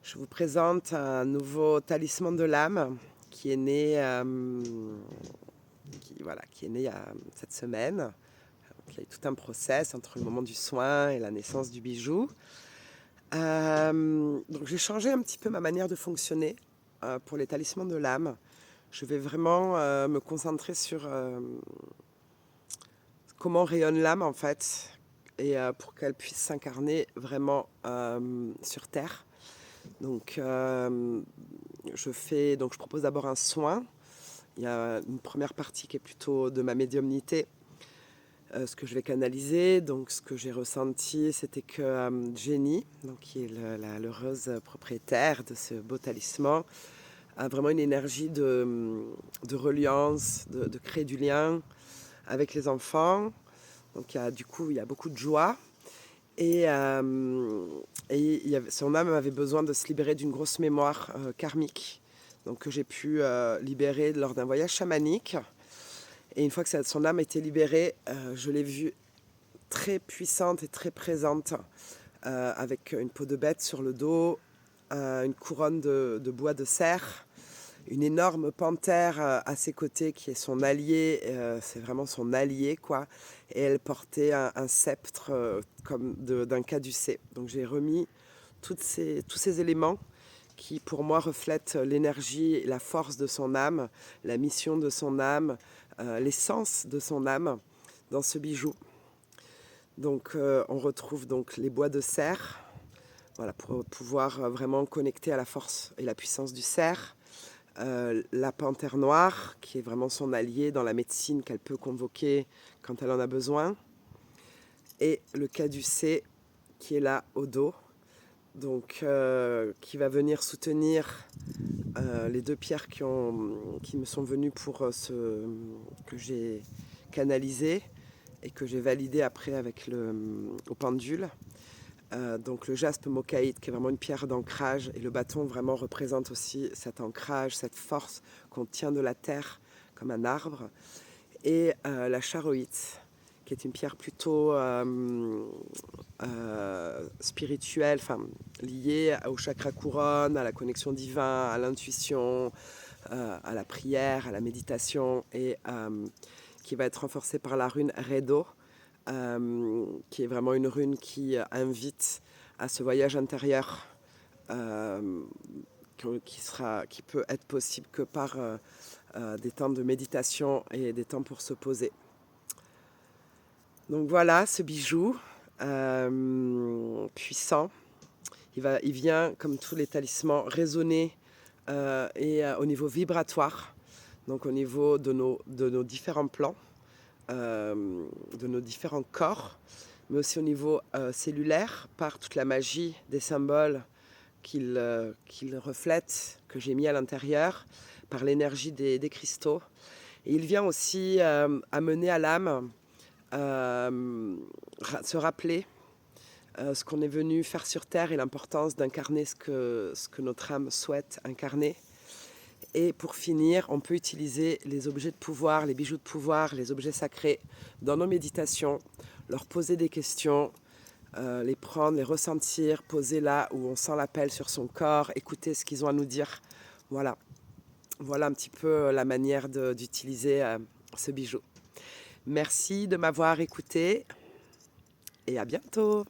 Je vous présente un nouveau talisman de l'âme qui est né, qui est né il y a cette semaine. Donc, il y a eu tout un process entre le moment du soin et la naissance du bijou. Donc j'ai changé un petit peu ma manière de fonctionner pour les talismans de l'âme. Je vais vraiment me concentrer sur comment rayonne l'âme en fait, et pour qu'elle puisse s'incarner vraiment sur Terre. Donc, je propose d'abord un soin. Il y a une première partie qui est plutôt de ma médiumnité, ce que je vais canaliser. Donc, ce que j'ai ressenti, c'était que Jenny, donc, qui est l'heureuse propriétaire de ce beau talisman, a vraiment une énergie de reliance, de créer du lien avec les enfants. Donc, du coup, il y a beaucoup de joie. Et, son âme avait besoin de se libérer d'une grosse mémoire karmique, donc que j'ai pu libérer lors d'un voyage chamanique. Et une fois que son âme était libérée, je l'ai vue très puissante et très présente, avec une peau de bête sur le dos, une couronne de bois de cerf, une énorme panthère à ses côtés qui est son allié, c'est vraiment son allié quoi. Et elle portait un sceptre comme d'un caducée. Donc j'ai remis tous ces éléments qui pour moi reflètent l'énergie et la force de son âme, la mission de son âme, l'essence de son âme dans ce bijou. Donc on retrouve donc les bois de cerf, voilà, pour pouvoir vraiment connecter à la force et la puissance du cerf. La panthère noire, qui est vraiment son allié dans la médecine qu'elle peut convoquer quand elle en a besoin. Et le caducée, qui est là au dos, donc qui va venir soutenir les deux pierres qui me sont venues pour que j'ai canalisé et que j'ai validé après avec au pendule. Donc le jaspe mocaïte qui est vraiment une pierre d'ancrage, et le bâton vraiment représente aussi cet ancrage, cette force qu'on tient de la terre comme un arbre. Et la charoïte qui est une pierre plutôt spirituelle, liée au chakra couronne, à la connexion divine, à l'intuition, à la prière, à la méditation, et qui va être renforcée par la rune Redo, qui est vraiment une rune qui invite à ce voyage intérieur, qui peut être possible que par des temps de méditation et des temps pour se poser. Donc voilà ce bijou puissant. Il vient, comme tous les talismans, résonner au niveau vibratoire, donc au niveau de nos différents plans, de nos différents corps, mais aussi au niveau cellulaire, par toute la magie des symboles qu'il reflète, que j'ai mis à l'intérieur, par l'énergie des cristaux. Et il vient aussi amener à l'âme se rappeler ce qu'on est venu faire sur Terre et l'importance d'incarner ce que notre âme souhaite incarner. Et pour finir, on peut utiliser les objets de pouvoir, les bijoux de pouvoir, les objets sacrés dans nos méditations, leur poser des questions, les prendre, les ressentir, poser là où on sent l'appel sur son corps, écouter ce qu'ils ont à nous dire. Voilà un petit peu la manière d'utiliser ce bijou. Merci de m'avoir écouté et à bientôt.